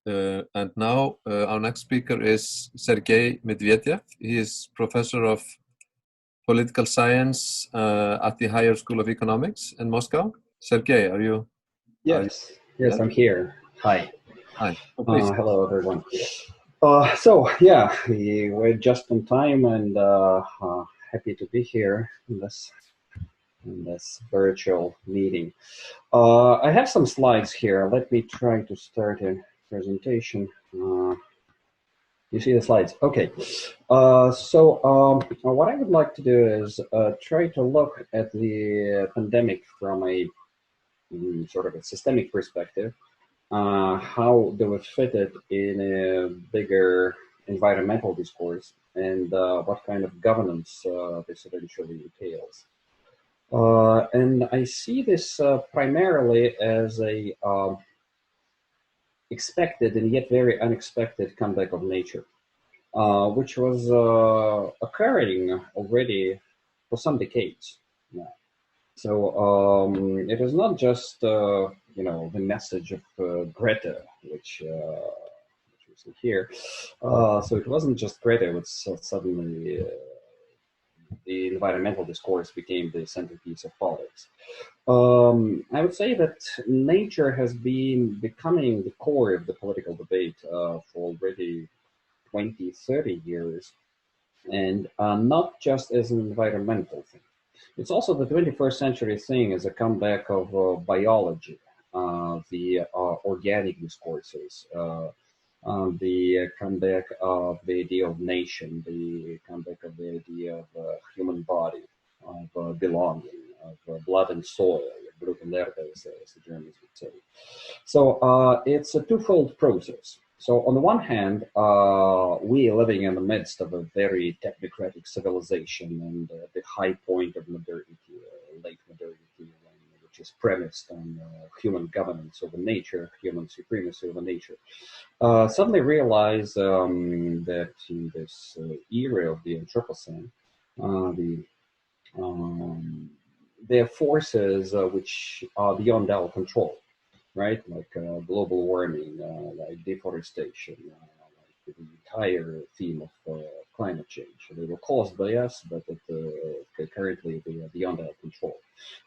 And now our next speaker is Sergei Medvedev. He is professor of political science at the Higher School of Economics in Moscow. Sergei, are you? Yes, yes, I'm here. Hi. Hi. Hello, everyone. So, yeah, we're just on time and happy to be here in this virtual meeting. I have some slides here. Let me try to start a presentation. You see the slides? Okay. What I would like to do is try to look at the pandemic from a sort of a systemic perspective. How do we fit it in a bigger environmental discourse, and what kind of governance this eventually entails. And I see this primarily as a expected and yet very unexpected comeback of nature, which was occurring already for some decades now. So it is not just the message of Greta, which we see here. So it wasn't just Greta, which suddenly the environmental discourse became the centerpiece of politics. I would say that nature has been becoming the core of the political debate for already 20, 30 years, and not just as an environmental thing. It's also the 21st century thing as a comeback of biology, the organic discourses, the comeback of the idea of nation, the comeback of the idea of human body, of belonging, of blood and soil, Blut und Erde, as the Germans would say. So it's a twofold process. So on the one hand, we are living in the midst of a very technocratic civilization and the high point of modernity, late modernity, which is premised on human governance over nature, human supremacy over nature. Suddenly realize that in this era of the Anthropocene, there are forces which are beyond our control. Right, like global warming, like deforestation, like the entire theme of climate change. They were caused by us, but currently they are beyond our control.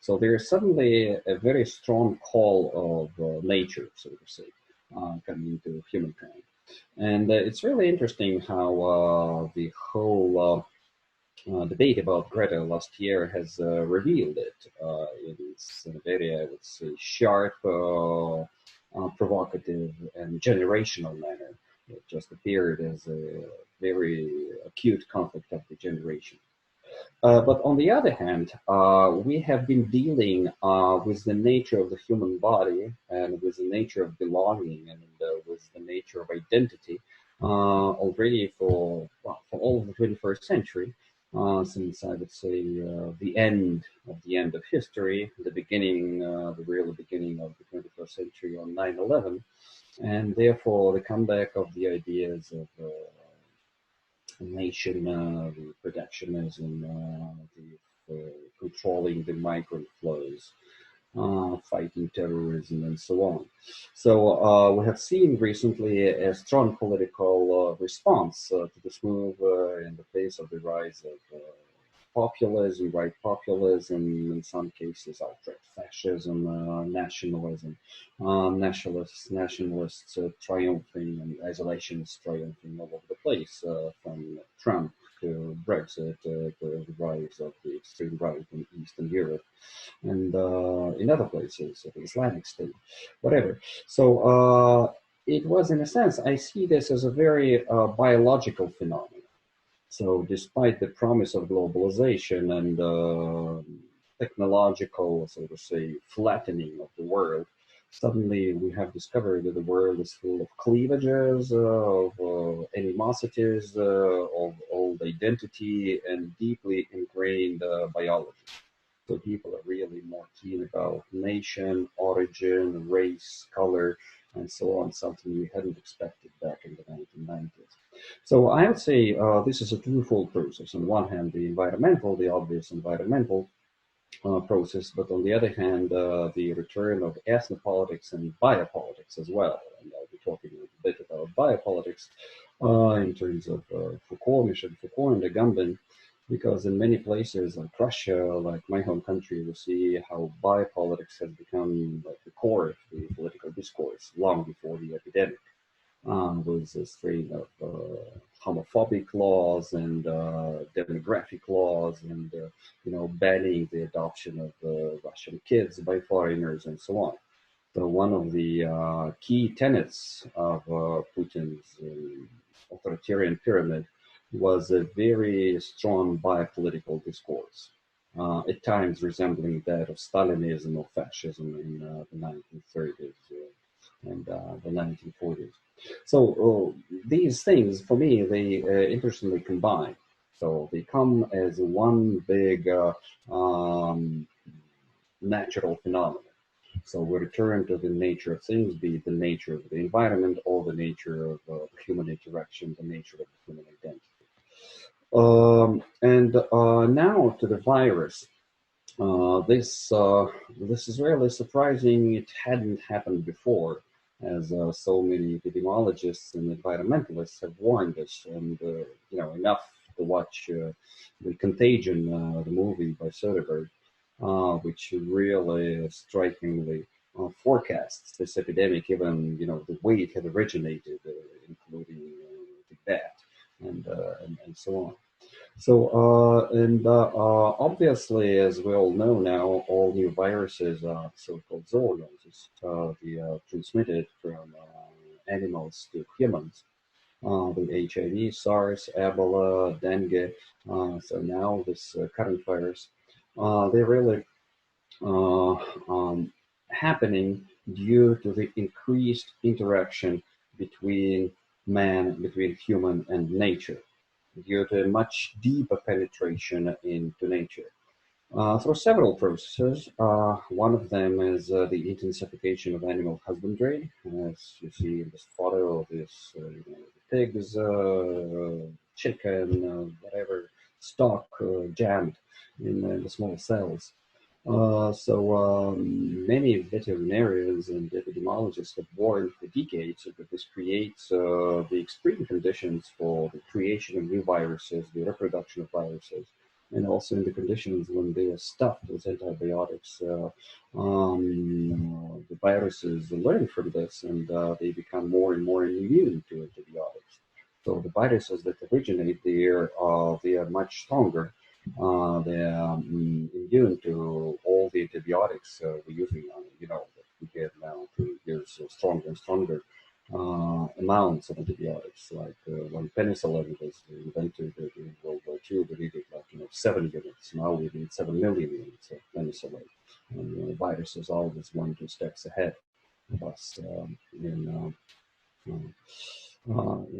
So there is suddenly a very strong call of nature, so to say, coming into humankind. And it's really interesting how the whole debate about Greta last year has revealed it in a very, I would say, sharp, provocative, and generational manner. It just appeared as a very acute conflict of the generation. But on the other hand, we have been dealing with the nature of the human body and with the nature of belonging and with the nature of identity already for all of the 21st century. Since I would say the end of history, the beginning, the real beginning of the 21st century on 9/11, and therefore the comeback of the ideas of nation, the protectionism, the controlling the migrant flows, fighting terrorism, and so on. So we have seen recently a strong political response to this move in the face of the rise of populism, right populism, in some cases outright fascism, nationalism, nationalists triumphing and isolationists triumphing all over the place, from Trump to Brexit to the rise of the extreme right in Eastern Europe and in other places, the Islamic State, whatever. So it was, in a sense, I see this as a very biological phenomenon. So despite the promise of globalization and technological, so to say, flattening of the world, suddenly we have discovered that the world is full of cleavages, of animosities, of old identity, and deeply ingrained biology. So people are really more keen about nation, origin, race, color, and so on, something we hadn't expected back in the 1990s. So I would say this is a twofold process. On one hand, the obvious environmental process, but on the other hand, the return of ethnopolitics and biopolitics as well. And I'll be talking a bit biopolitics in terms of Foucault, Michel Foucault, and Agamben, because in many places like Russia, like my home country, we see how biopolitics has become like the core of the political discourse long before the epidemic. With a strain of homophobic laws and demographic laws, and banning the adoption of Russian kids by foreigners and so on. So one of the key tenets of Putin's authoritarian pyramid was a very strong biopolitical discourse, at times resembling that of Stalinism or fascism in the 1930s and the 1940s. So these things, for me, they interestingly combine. So they come as one big natural phenomenon. So we return to the nature of things, be it the nature of the environment or the nature of human interaction, the nature of the human identity. And now to the virus. This is really surprising. It hadn't happened before, as so many epidemiologists and environmentalists have warned us. And enough to watch the Contagion, the movie by Soderbergh, which really strikingly forecasts this epidemic, even the way it had originated, including the bat and so on. So, obviously, as we all know now, all new viruses are so-called zoonoses, transmitted from animals to humans. The HIV, SARS, Ebola, dengue. So now this current virus, they really happening due to the increased interaction between human and nature, due to a much deeper penetration into nature. Through several processes. One of them is the intensification of animal husbandry, as you see in this photo of this pigs, chicken, whatever, stock jammed in the small cells. Many veterinarians and epidemiologists have warned for decades that this creates the extreme conditions for the creation of new viruses, the reproduction of viruses, and also in the conditions when they are stuffed with antibiotics. The viruses learn from this, and they become more and more immune to antibiotics. So the viruses that originate there, they are much stronger. They are immune to all the antibiotics we're using on, that we get now to use stronger and stronger amounts of antibiotics. Like when penicillin was invented in World War II, we needed 7 units. Now we need 7 million units of penicillin. And viruses always 1-2 steps ahead of us in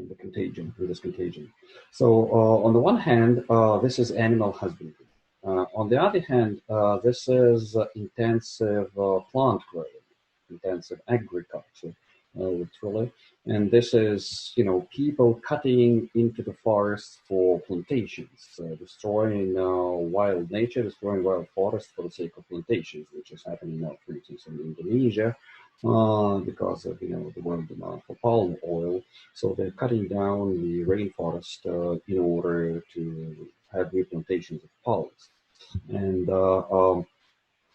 the contagion, through this contagion. So on the one hand, this is animal husbandry. On the other hand, this is intensive plant growing, intensive agriculture, literally. And this is, people cutting into the forests for plantations, destroying wild nature, destroying wild forests for the sake of plantations, which is happening now, for instance, in Indonesia, because of the world demand for palm oil. So they're cutting down the rainforest in order to have new plantations of palms. And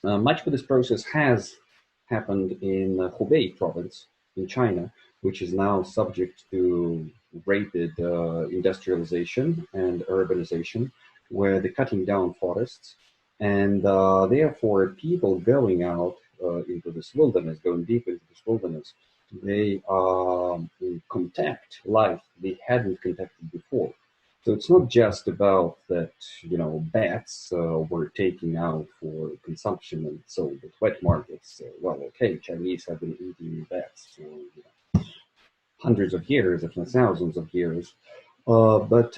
much of this process has happened in Hubei province in China, which is now subject to rapid industrialization and urbanization, where they're cutting down forests. And therefore, people going out into this wilderness, going deep into this wilderness, they contact life they hadn't contacted before. So it's not just about that, bats were taken out for consumption and sold at wet markets. Well, okay, Chinese have been eating bats for hundreds of years, if not thousands of years. But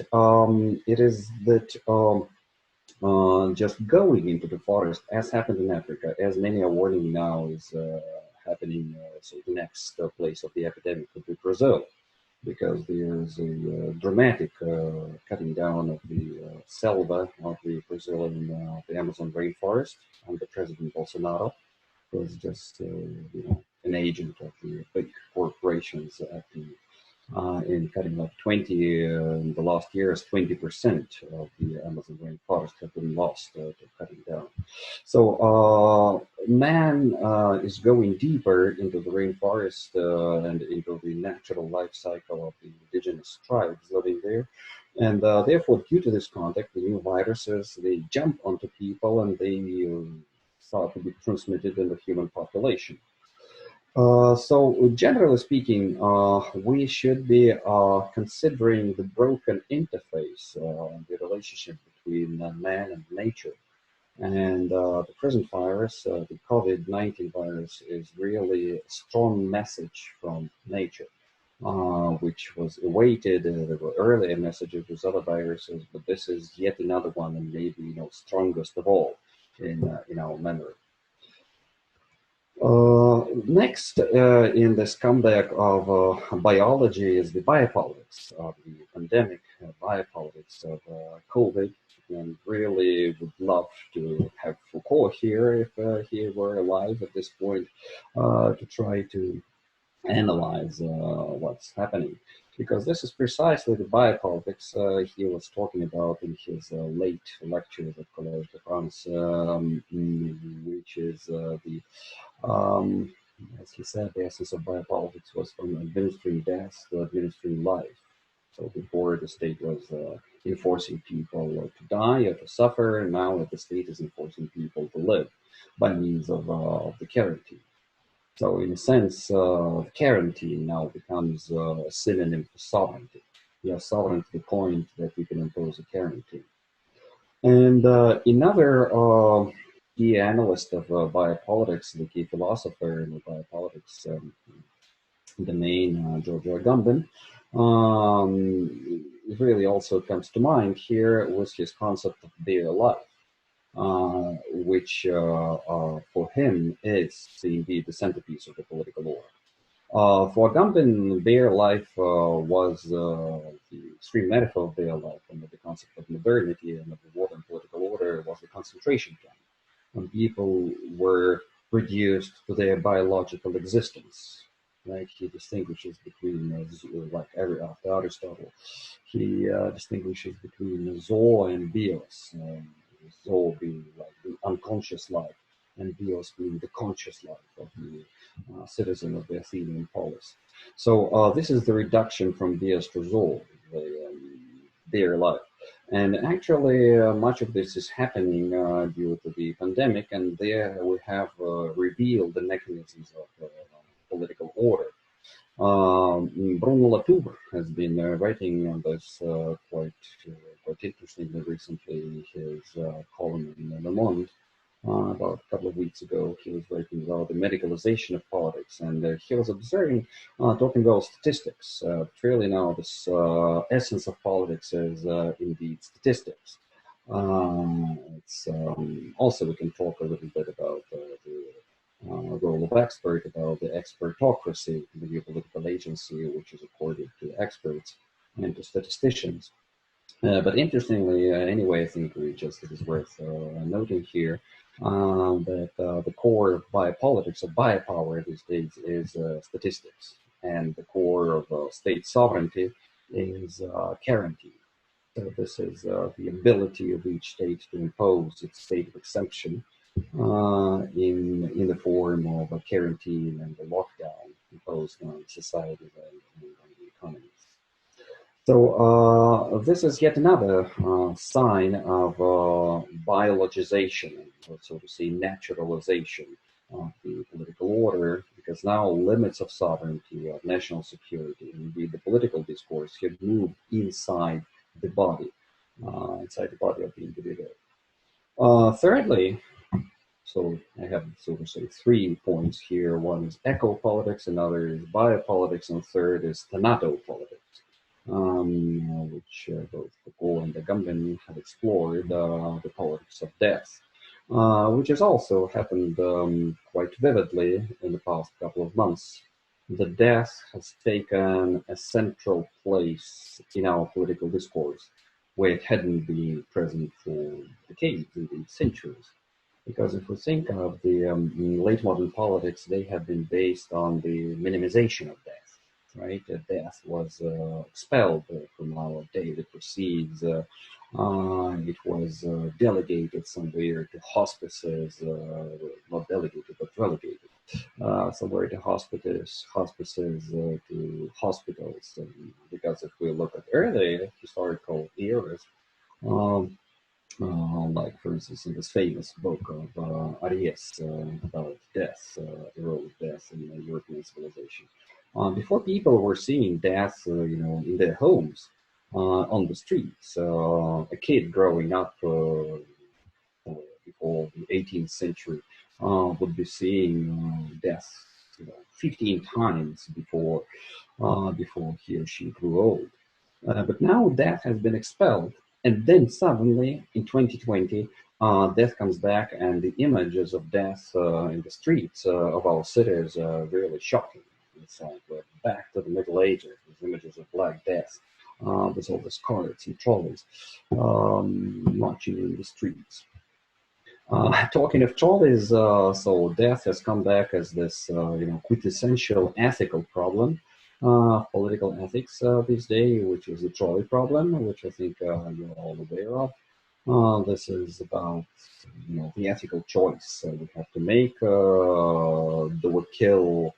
it is that just going into the forest, as happened in Africa, as many are warning now is happening, so the next place of the epidemic could be Brazil, because there's a dramatic cutting down of the selva of the Brazilian, the Amazon rainforest under President Bolsonaro, who is just an agent of the big corporations at the in cutting like 20 in the last years, 20% of the Amazon rainforest have been lost to cutting down. So man is going deeper into the rainforest and into the natural life cycle of the indigenous tribes living there. And therefore, due to this contact, the new viruses, they jump onto people and they start to be transmitted in the human population. So generally speaking, we should be considering the broken interface, the relationship between man and nature. And the present virus, the COVID-19 virus, is really a strong message from nature, which was awaited. There were earlier messages with other viruses, but this is yet another one, and maybe strongest of all in our memory. Next, in this comeback of biology is the biopolitics of the pandemic, biopolitics of COVID, and really would love to have Foucault here if he were alive at this point to try to analyze what's happening. Because this is precisely the biopolitics he was talking about in his late lectures at Collège de France, which is as he said, the essence of biopolitics was from administering death to administering life. So before the state was enforcing people to die or to suffer, and now the state is enforcing people to live by means of the quarantine. So in a sense, quarantine now becomes a synonym for sovereignty. You are sovereign to the point that you can impose a quarantine. And another key analyst of biopolitics, the key philosopher in the biopolitics domain, George Agamben, really also comes to mind here was his concept of bare life, which for him is indeed the centerpiece of the political order. For Agamben, bare life was the extreme metaphor of bare life under the concept of modernity and of the modern political order was the concentration camp, when people were reduced to their biological existence. Right? He distinguishes between, like after Aristotle, he distinguishes between zoe and bios. Zoe being like the unconscious life, and bios being the conscious life of the citizen of the Athenian polis. So this is the reduction from bios to zoe, their life. And actually, much of this is happening due to the pandemic, and there we have revealed the mechanisms of political order. Bruno Latour has been writing on this quite interestingly recently. His column in Le Monde about a couple of weeks ago, he was writing about the medicalization of politics, and he was observing, talking about statistics. Really now, this essence of politics is indeed statistics. It's also we can talk a little bit about the role of expert, about the expertocracy, the geopolitical agency, which is accorded to experts and to statisticians. But interestingly, anyway, I think it is worth noting here that the core of biopolitics, of biopower these days, is statistics, and the core of state sovereignty is quarantine. So this is the ability of each state to impose its state of exception in the form of a quarantine and a lockdown imposed on societies and on the economies. So this is yet another sign of biologization, or so to say, naturalization of the political order, because now limits of sovereignty, of national security, and indeed the political discourse have moved inside the body of the individual. Thirdly, so I have, so to say, 3 points here. One is ecopolitics, another is biopolitics, and third is Tanatopolitics, which both Foucault and Agamben have explored the politics of death, which has also happened quite vividly in the past couple of months. The death has taken a central place in our political discourse, where it hadn't been present for decades, indeed centuries. Because if we think of the late modern politics, they have been based on the minimization of death. right? Death was expelled from our daily proceeds. It was delegated somewhere to hospices, not delegated, but relegated somewhere to hospices to hospitals. Because if we look at early historical eras, um, like for instance in this famous book of Aries about death, the role of death in European civilization. Before people were seeing death, in their homes, on the streets. A kid growing up before the 18th century would be seeing death, 15 times before he or she grew old. But now death has been expelled, and then suddenly in 2020, death comes back, and the images of death in the streets of our cities are really shocking. It's like we're back to the Middle Ages, these images of Black Death, with all the carts and trolleys marching in the streets. Talking of trolleys, so death has come back as this, quintessential ethical problem, political ethics these days, which is the trolley problem, which I think you're all aware of. This is about, the ethical choice we have to make. Do we kill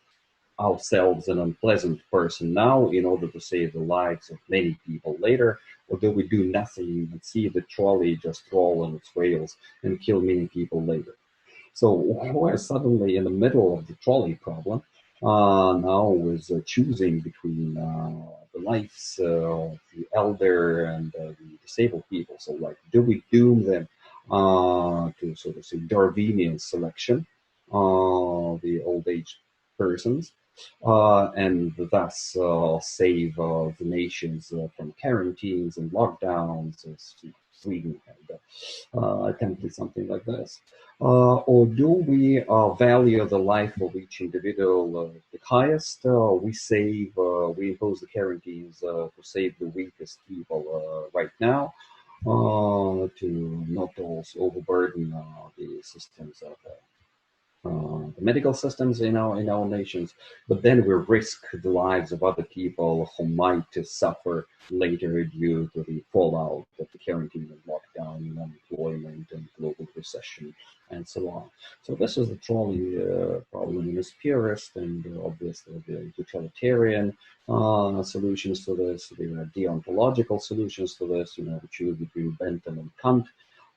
ourselves an unpleasant person now in order to save the lives of many people later, or do we do nothing and see the trolley just roll on its rails and kill many people later? So we're suddenly in the middle of the trolley problem now with choosing between the lives of the elder and the disabled people. So like, do we doom them to sort of say Darwinian selection, the old age persons, and thus save the nations from quarantines and lockdowns, as Sweden had attempted something like this? Or do we value the life of each individual the highest? We impose the quarantines to save the weakest people right now, to not also overburden the systems of the medical systems in our nations, but then we risk the lives of other people who might suffer later due to the fallout of the quarantine and lockdown and unemployment and global recession and so on. So this is the trolley problem in its purest, and obviously the utilitarian solutions to this. There are deontological solutions to this. We choose between Bentham and Kant.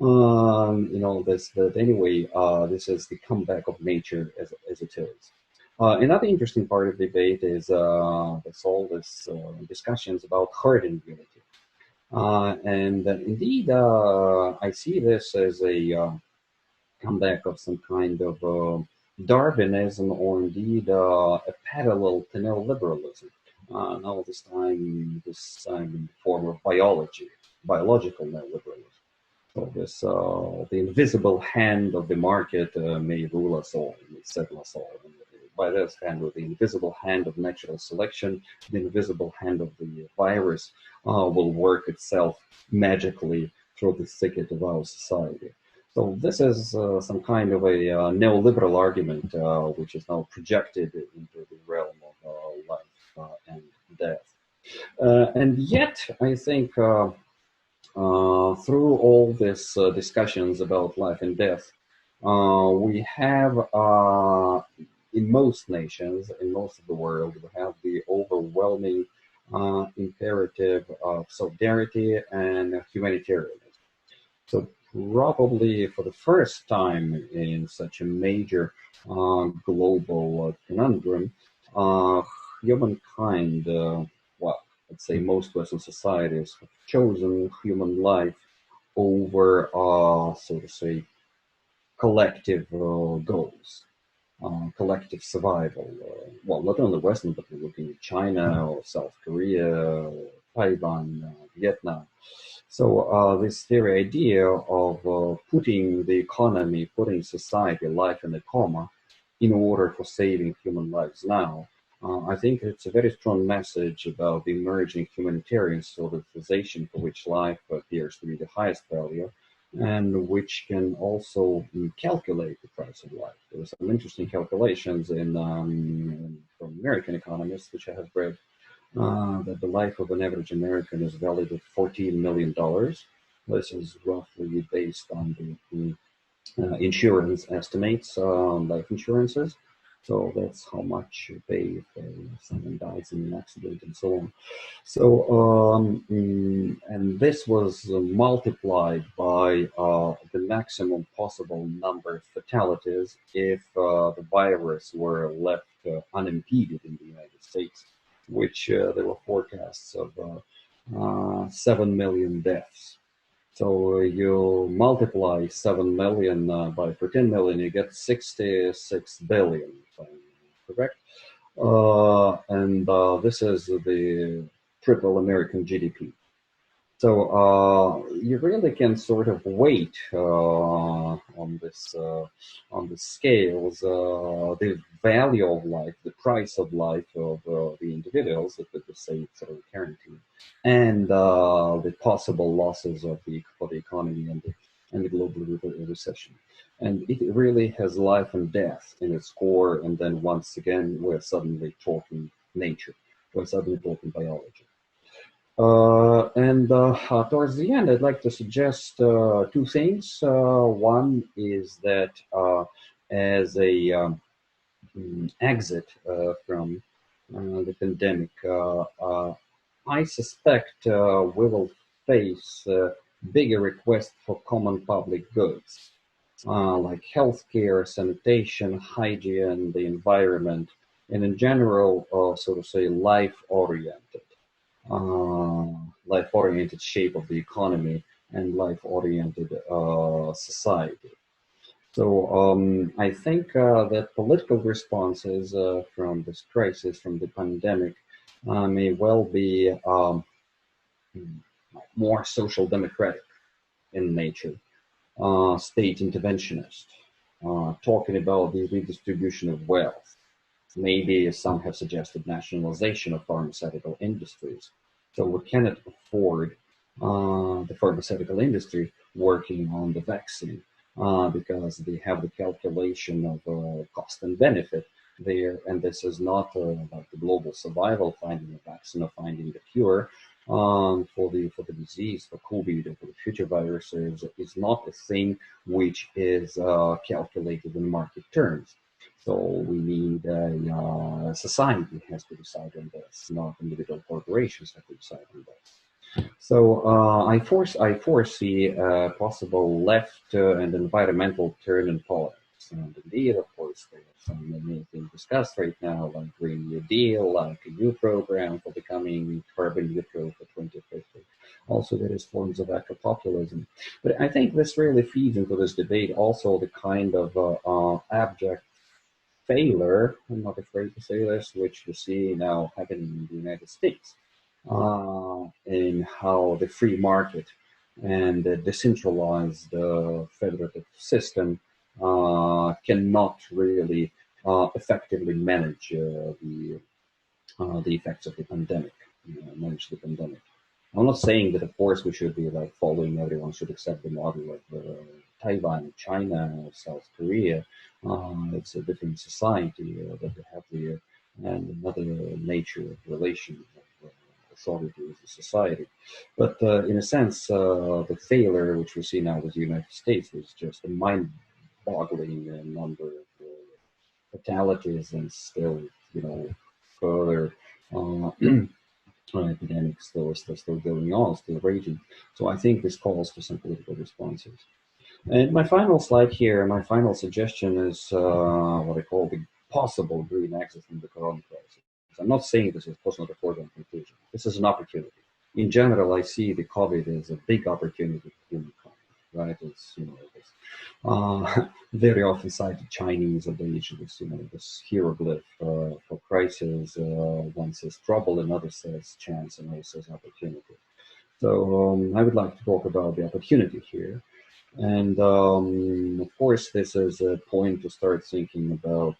But anyway, this is the comeback of nature as it is. Another interesting part of the debate is all this discussions about herd immunity. And indeed, I see this as a comeback of some kind of Darwinism, or indeed a parallel to neoliberalism. Now this time in the form of biological neoliberalism. So this, the invisible hand of the market may rule us all, may settle us all. And by this hand, with the invisible hand of natural selection, the invisible hand of the virus will work itself magically through the thicket of our society. So this is some kind of a neoliberal argument, which is now projected into the realm of life and death. And yet, I think through all these discussions about life and death, we have, in most nations, in most of the world, we have the overwhelming imperative of solidarity and humanitarianism. So probably for the first time in such a major global conundrum, humankind, let's say most Western societies have chosen human life over, so to say, collective goals, collective survival. Well, not only Western, but we're looking at China or South Korea, Taiwan, Vietnam. So this very idea of putting the economy, putting society, life in a coma in order for saving human lives now, I think it's a very strong message about the emerging humanitarian civilization for which life appears to be the highest value, and which can also calculate the price of life. There are some interesting calculations from American economists, which I have read, that the life of an average American is valued at $14 million. This is roughly based on the insurance estimates, life insurances. So that's how much you pay if someone dies in an accident and so on. So, and this was multiplied by the maximum possible number of fatalities if the virus were left unimpeded in the United States, which there were forecasts of 7 million deaths. So you multiply 7 million by 14 million, you get 66 billion, if I'm correct. And this is the triple American GDP. So you really can sort of weight on the scales the value of life, the price of life of the individuals, if we could say sort of guaranteed, and the possible losses for the economy and the global recession. And it really has life and death in its core. And then once again, we're suddenly talking nature. We're suddenly talking biology. And towards the end, I'd like to suggest two things. One is that as a exit from the pandemic, I suspect we will face bigger requests for common public goods, like healthcare, sanitation, hygiene, the environment, and in general, so to say, life-oriented shape of the economy and life-oriented society. So I think that political responses from this crisis, from the pandemic, may well be more social democratic in nature, state interventionist, talking about the redistribution of wealth. Maybe some have suggested nationalization of pharmaceutical industries. So we cannot afford the pharmaceutical industry working on the vaccine because they have the calculation of cost and benefit there. And this is not about the global survival, finding a vaccine or finding the cure for the disease, for COVID, or for the future viruses, is not a thing which is calculated in market terms. So we need society has to decide on this, not individual corporations have to decide on this. So I foresee a possible left and environmental turn in politics. And indeed, of course, there are some that may be discussed right now, like Green New Deal, like a new program for becoming carbon neutral for 2050. Also, there is forms of ecopopulism. But I think this really feeds into this debate also the kind of abject failure, I'm not afraid to say this, which we see now happening in the United States, in how the free market and the decentralized federative system cannot really effectively manage the effects of the pandemic, manage the pandemic. I'm not saying that, of course, we should be like following everyone should accept the model of Taiwan, China, South Korea. It's a different society that they have the and another nature of relation of authority with the society. But in a sense, the failure which we see now with the United States is just a mind-boggling number of fatalities and still, further. Epidemics still going on, still raging. So I think this calls for some political responses. And my final slide here, my final suggestion is what I call the possible green exit from the corona crisis. I'm not saying this is not a foregone conclusion. This is an opportunity. In general, I see the COVID as a big opportunity for human economy. Right? It's very often cited Chinese adage, this hieroglyph for crisis. One says trouble, another says chance, and another says opportunity. So I would like to talk about the opportunity here. And of course, this is a point to start thinking about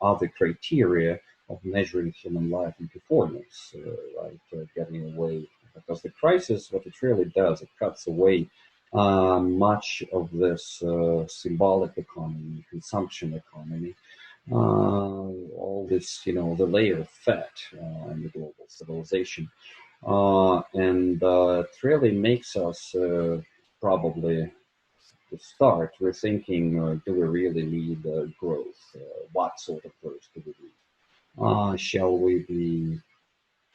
other criteria of measuring human life and performance, getting away. Because the crisis, what it really does, it cuts away much of this symbolic economy, consumption economy, all this, the layer of fat in the global civilization. And it really makes us probably to start rethinking, do we really need growth? What sort of growth do we need? Shall we be,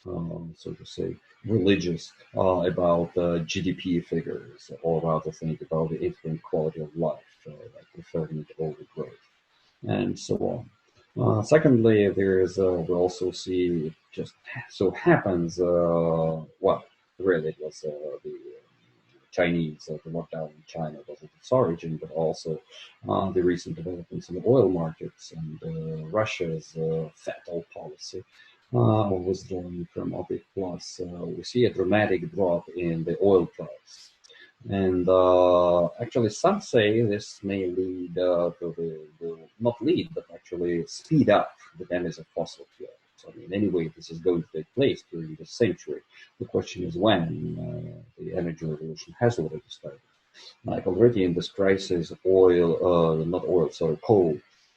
so to say, religious about GDP figures, or rather think about the infant quality of life, like referring to over growth, and so on. Secondly, we also see it just so happens, well, really it was the Chinese, the lockdown in China was at its origin, but also the recent developments in the oil markets and Russia's fat oil policy withdrawing from OPEC Plus. We see a dramatic drop in the oil price. And actually, some say this may lead not lead, but actually speed up the damage of fossil fuels. So, I mean, anyway, this is going to take place during this century. The question is when the energy revolution has already started. Like already in this crisis, coal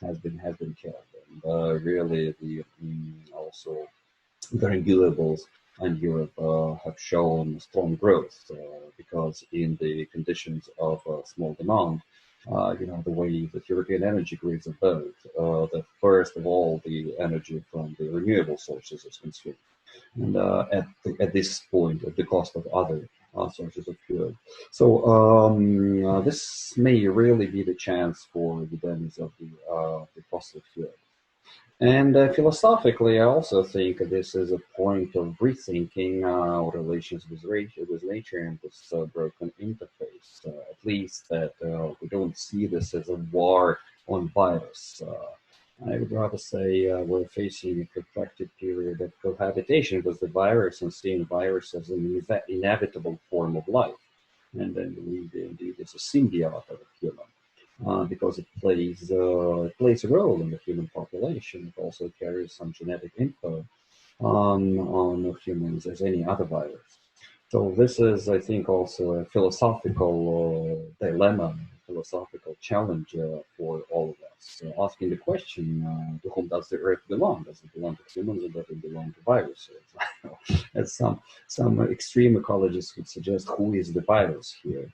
has been killed, and really also the renewables and Europe have shown strong growth because in the conditions of small demand, the way that European energy grids are built, that first of all, the energy from the renewable sources is consumed. And at this point, at the cost of other sources of fuel. So this may really be the chance for the damage of the fossil fuel. And philosophically, I also think this is a point of rethinking our relations with nature and this broken interface. At least that we don't see this as a war on virus. I would rather say we're facing a protracted period of cohabitation with the virus and seeing virus as an inevitable form of life. And then indeed it's a symbiote of a human because it plays a role in the human population. It also carries some genetic info on humans as any other virus. So this is, I think, also a philosophical dilemma, philosophical challenge for all of us. Asking the question, to whom does the Earth belong? Does it belong to humans or does it belong to viruses? As some extreme ecologists would suggest, who is the virus here?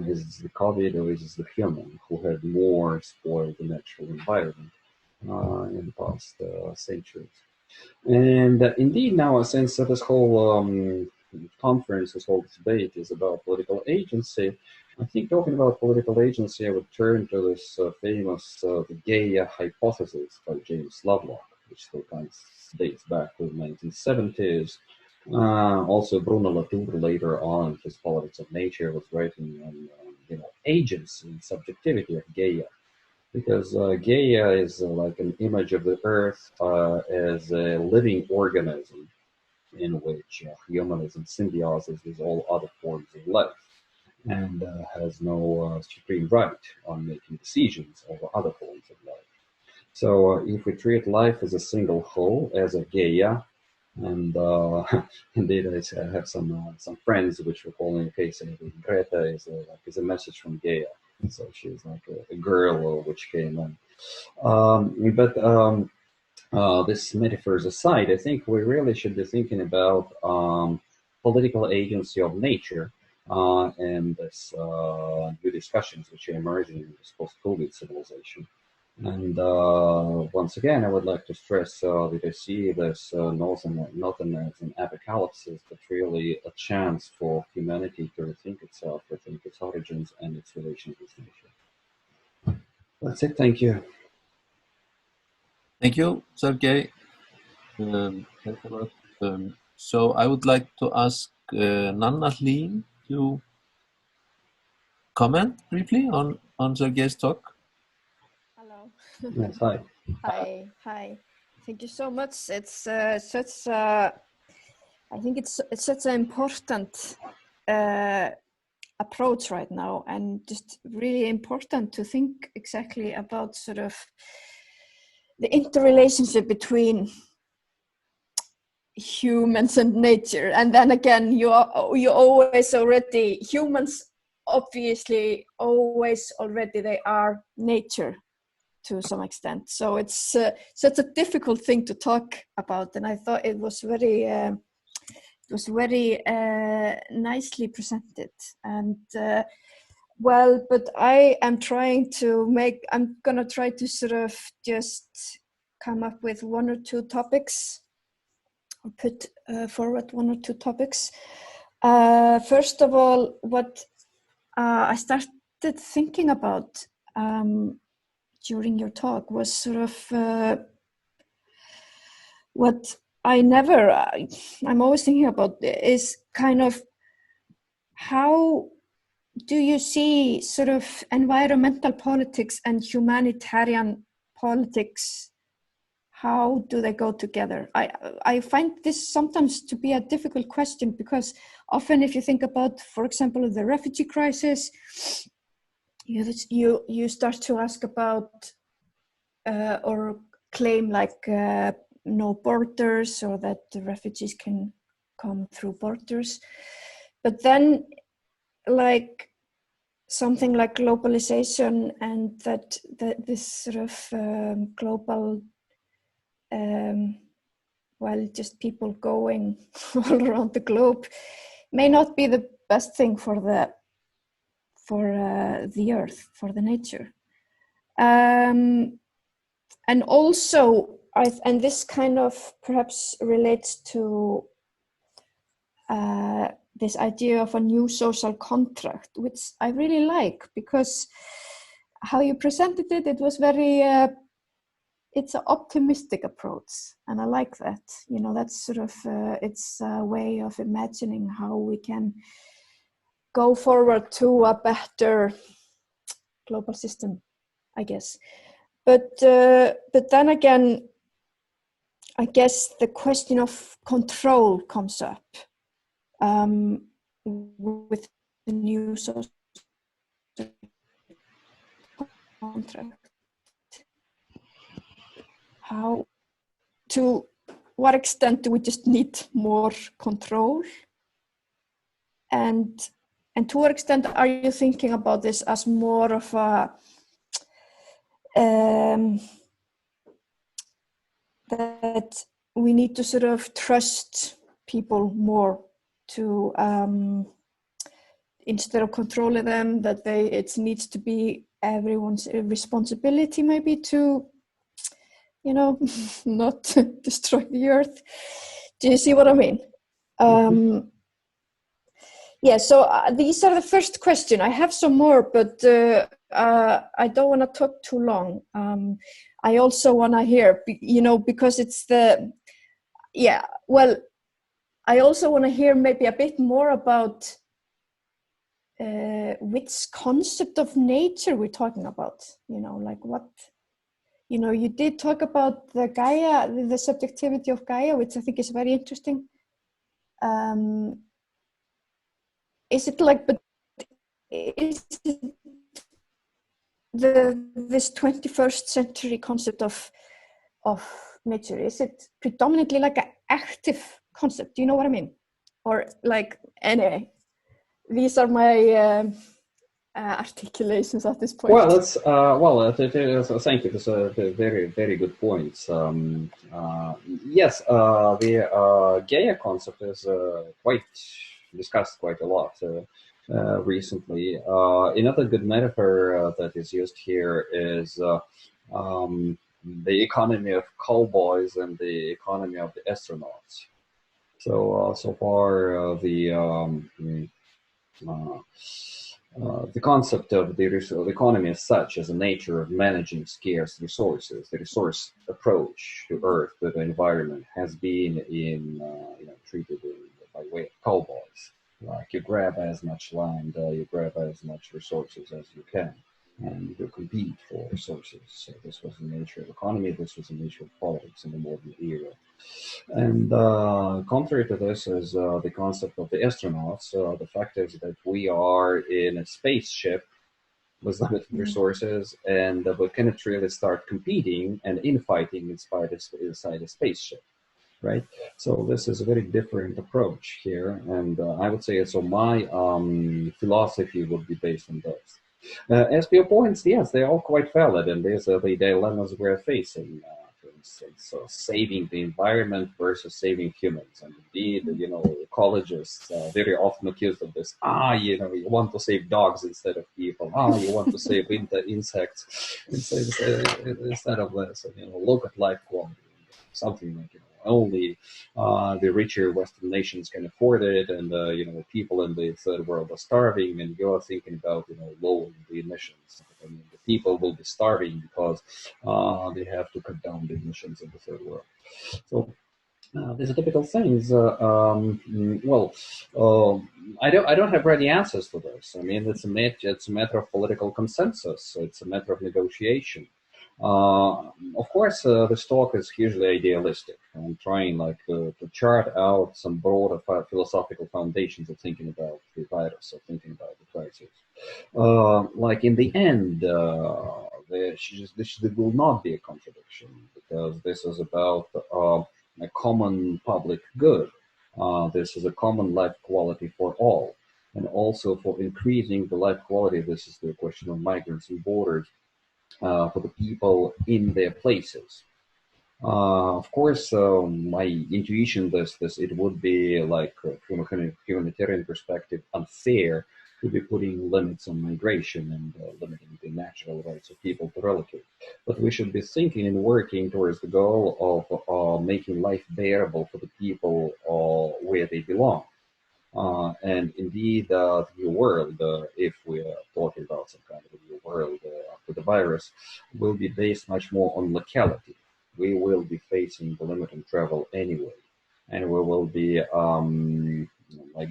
Is it the COVID or is it the human who had more spoiled the natural environment in the past centuries? And indeed, now, since this whole conference, this whole debate is about political agency, I think talking about political agency, I would turn to this famous the Gaia hypothesis by James Lovelock, which still kind of dates back to the 1970s. Also, Bruno Latour later on, his Politics of Nature, was writing on agency and subjectivity of Gaia, because Gaia is like an image of the Earth as a living organism in which human is in symbiosis with all other forms of life and has no supreme right on making decisions over other forms of life. So if we treat life as a single whole, as a Gaia, and indeed, I have some friends which were calling, okay, saying Greta is a message from Gaia. So she's like a girl which came in. But this metaphors aside, I think we really should be thinking about political agency of nature and this new discussions which are emerging in this post-COVID civilization. And once again, I would like to stress that I see this not as an apocalypse, but really a chance for humanity to rethink itself, rethink its origins and its relations with nature. That's it. Thank you. Thank you, Sergei. Thanks a lot. So I would like to ask Nanna Hlín to comment briefly on Sergei's talk. Hello. Yes, hi. Hi. Thank you so much. It's I think it's such an important approach right now, and just really important to think exactly about sort of the interrelationship between humans and nature. And then again, you always already, humans obviously always already, they are nature. to some extent. So it's such a difficult thing to talk about, and I thought it was very nicely presented. And well, but I'm gonna try to sort of just come up with one or two topics, or put forward one or two topics. First of all, what I started thinking about during your talk was sort of what I'm always thinking about is kind of, how do you see sort of environmental politics and humanitarian politics? How do they go together? I find this sometimes to be a difficult question, because often if you think about, for example, the refugee crisis, you start to ask about or claim like no borders, or that the refugees can come through borders. But then like something like globalization, and that this sort of global well, just people going all around the globe may not be the best thing for the earth, for the nature. And also, and this kind of perhaps relates to this idea of a new social contract, which I really like, because how you presented it, it was very, it's an optimistic approach, and I like that. You know, that's sort of, it's a way of imagining how we can go forward to a better global system, I guess. But then again, I guess the question of control comes up with the new social contract. How, to what extent do we just need more control? And to what extent are you thinking about this as more of a that we need to sort of trust people more to instead of controlling them, that it needs to be everyone's responsibility maybe to, you know, not destroy the earth. Do you see what I mean? Yeah, so these are the first question. I have some more, but I don't want to talk too long. I also want to hear, you know, because it's the, yeah, well, I also want to hear maybe a bit more about which concept of nature we're talking about, you know, like what, you know, you did talk about the Gaia, the subjectivity of Gaia, which I think is very interesting. Is it like, but is it this 21st century concept of nature, is it predominantly like an active concept? Do you know what I mean? Or like, anyway, these are my articulations at this point. Well, that's thank you. That's a very, very good points. Yes, the Gaia concept is quite discussed quite a lot recently. Another good metaphor that is used here is the economy of cowboys and the economy of the astronauts. So so far the concept of the economy as such, as a nature of managing scarce resources, the resource approach to Earth, to the environment, has been treated by way of cowboys. Like, you grab as much land, you grab as much resources as you can, and you compete for resources. So this was the nature of economy. This was the nature of politics in the modern era. And contrary to this is the concept of the astronauts. The fact is that we are in a spaceship with limited resources, and we cannot really start competing and infighting inside a spaceship, right? So this is a very different approach here, and I would say so. My philosophy would be based on this. As for your points, yes, they're all quite valid, and these are the dilemmas we're facing. For instance, saving the environment versus saving humans. And indeed, ecologists are very often accused of this. You want to save dogs instead of people. You want to save insects instead of this. Look at life quality. Something like only the richer Western nations can afford it, and people in the third world are starving, and you're thinking about lowering the emissions. I mean, the people will be starving because they have to cut down the emissions in the third world. So these are typical things. I don't have ready answers for this. I mean, it's a matter of political consensus. It's a matter of negotiation. Of course, this talk is hugely idealistic. I'm trying to chart out some broader philosophical foundations of thinking about the virus, of thinking about the crisis. In the end, there will not be a contradiction, because this is about a common public good. This is a common life quality for all. And also for increasing the life quality, this is the question of migrants and borders. For the people in their places. Of course, my intuition it would be from a humanitarian perspective unfair to be putting limits on migration and limiting the natural rights of people to relocate. But we should be thinking and working towards the goal of making life bearable for the people where they belong. And indeed, the new world, if we are talking about some kind of a new world after the virus, will be based much more on locality. We will be facing the limit on travel anyway, and we will be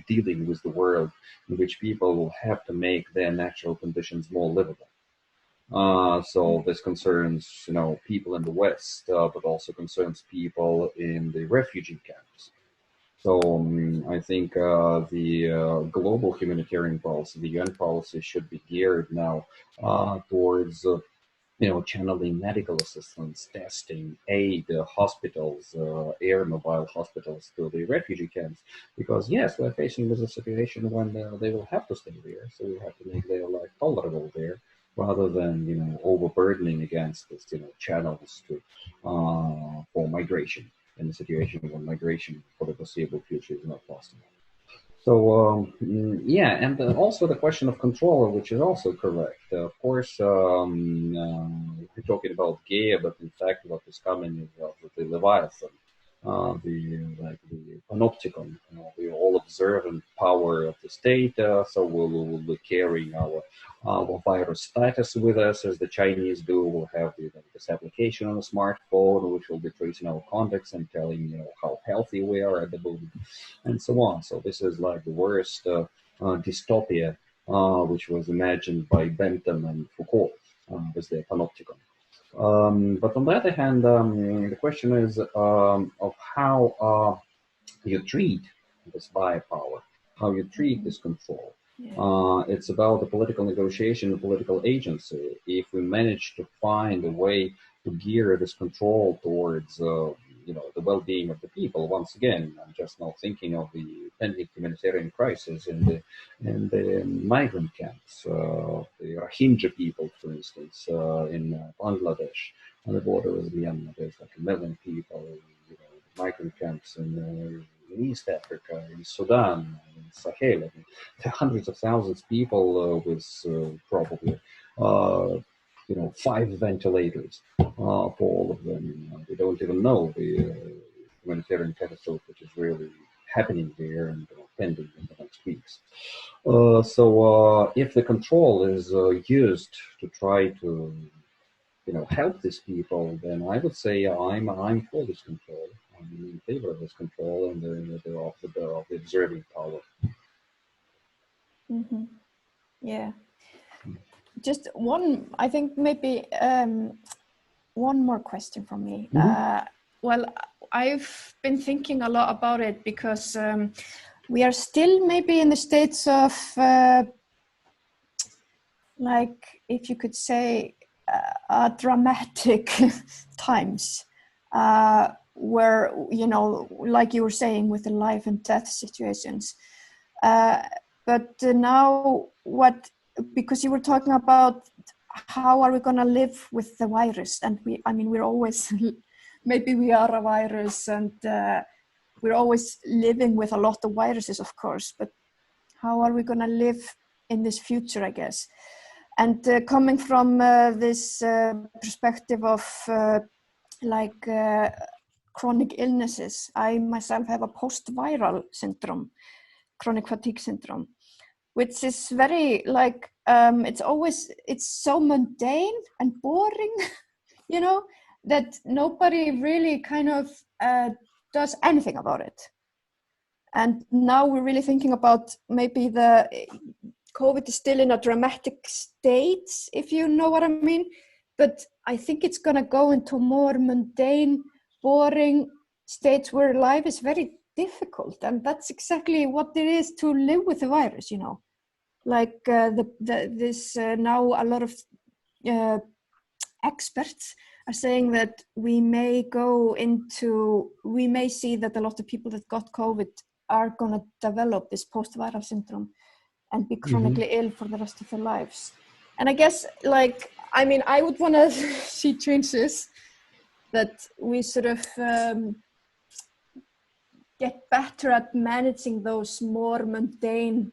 dealing with the world in which people will have to make their natural conditions more livable. So this concerns, people in the West, but also concerns people in the refugee camps. So I think the global humanitarian policy, the UN policy, should be geared now towards channeling medical assistance, testing, aid, hospitals, air mobile hospitals to the refugee camps. Because yes, we're facing with a situation when they will have to stay there, so we have to make their life tolerable there, rather than overburdening against this channels to for migration, in a situation when migration for the foreseeable future is not possible. So yeah, and also the question of control, which is also correct. Of course, we're talking about Gaia, but in fact, what is coming is the Leviathan, the panopticon, the all-observant power of the state. So we'll be carrying our virus status with us, as the Chinese do. We'll have this application on a smartphone, which will be tracing our contacts and telling how healthy we are at the moment, and so on. So this is like the worst dystopia, which was imagined by Bentham and Foucault with their panopticon. But on the other hand, the question is of how you treat this biopower, how you treat this control. Yeah. It's about the political negotiation and political agency. If we manage to find a way to gear this control towards the well-being of the people. Once again, I'm just now thinking of the pending humanitarian crisis in the migrant camps, the Rohingya people, for instance, in Bangladesh, on the border with Myanmar. There's like 1 million people, migrant camps in East Africa, in Sudan, in Sahel. I mean, there are hundreds of thousands of people with probably 5 ventilators for all of them. They don't even know the humanitarian catastrophe which is really happening there and pending in the next weeks. So if the control is used to try to help these people, then I would say I'm for this control. I'm in favor of this control and of the observing power. Mm-hmm. Yeah. Just one, I think maybe one more question from me. Mm-hmm. Well, I've been thinking a lot about it because we are still maybe in the states of, if you could say, dramatic times where, like you were saying, with the life and death situations. But now what because you were talking about how are we going to live with the virus, and we're always maybe we are a virus, and we're always living with a lot of viruses, of course, but how are we going to live in this future, I guess? And coming from this perspective of chronic illnesses, I myself have a post-viral syndrome, chronic fatigue syndrome, which is very it's so mundane and boring, you know, that nobody really kind of does anything about it. And now we're really thinking about maybe the COVID is still in a dramatic state, if you know what I mean. But I think it's going to go into more mundane, boring states where life is very difficult. And that's exactly what it is to live with the virus, you know. Like now a lot of experts are saying that we may see that a lot of people that got COVID are going to develop this post-viral syndrome and be chronically ill for the rest of their lives. And I guess, I would want to see changes that we sort of get better at managing those more mundane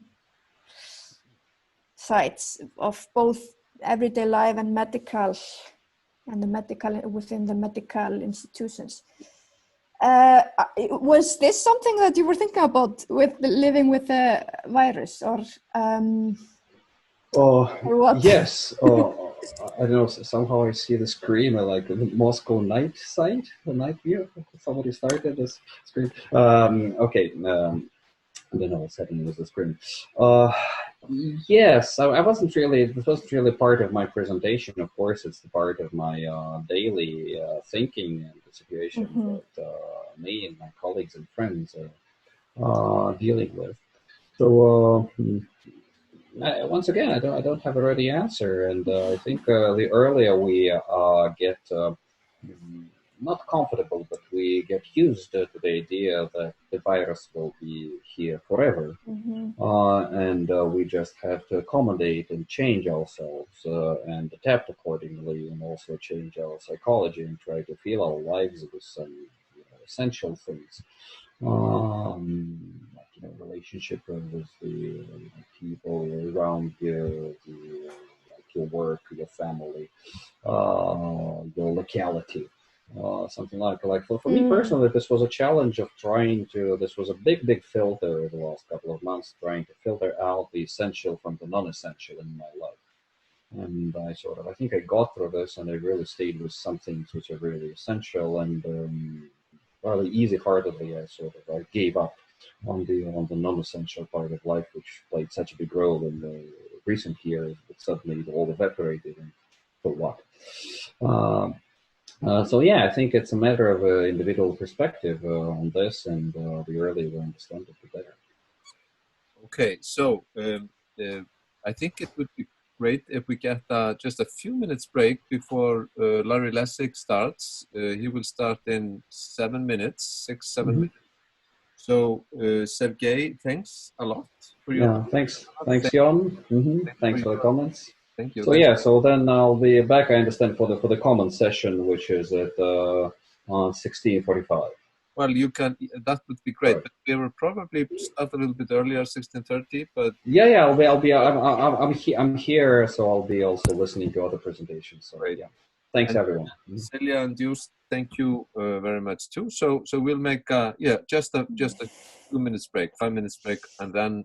sides of both everyday life and medical, and the medical within the medical institutions. Was this something that you were thinking about with living with the virus, or what? Yes. I don't know. Somehow I see the screen like the Moscow night site, the night view. Somebody started this screen. Okay. I don't know what's happening with the screen. Yes, I wasn't really. This wasn't really part of my presentation. Of course, it's the part of my daily thinking and the situation that me and my colleagues and friends are dealing with. So once again, I don't have a ready answer, and I think the earlier we get not comfortable, but we get used to the idea that the virus will be here forever, and we just have to accommodate and change ourselves and adapt accordingly, and also change our psychology and try to fill our lives with some essential things. Relationship with the people around you, your work, your family, your locality. Something like for me personally, this was a challenge of this was a big filter the last couple of months, trying to filter out the essential from the non-essential in my life. And I think I got through this, and I really stayed with some things which are really essential, and rather easy-heartedly I gave up on the non-essential part of life, which played such a big role in the recent years, but suddenly it all evaporated, and for what? So yeah, I think it's a matter of individual perspective on this, and the earlier we understand it, the better. Okay, so I think it would be great if we get just a few minutes break before Larry Lessig starts. He will start in 7 minutes, 6-7 minutes. So Sergei, thanks a lot for your thanks Jon. Thanks for the comments. Thank you. So so then I'll be back, I understand, for the comment session, which is at 16:45. Well, you can. That would be great. But we will probably start a little bit earlier, 16:30. But I'm here, so I'll be also listening to other presentations. So great. Yeah, thanks everyone. Celia and you, thank you very much too. So we'll make just a 2 minutes break, 5 minutes break, and then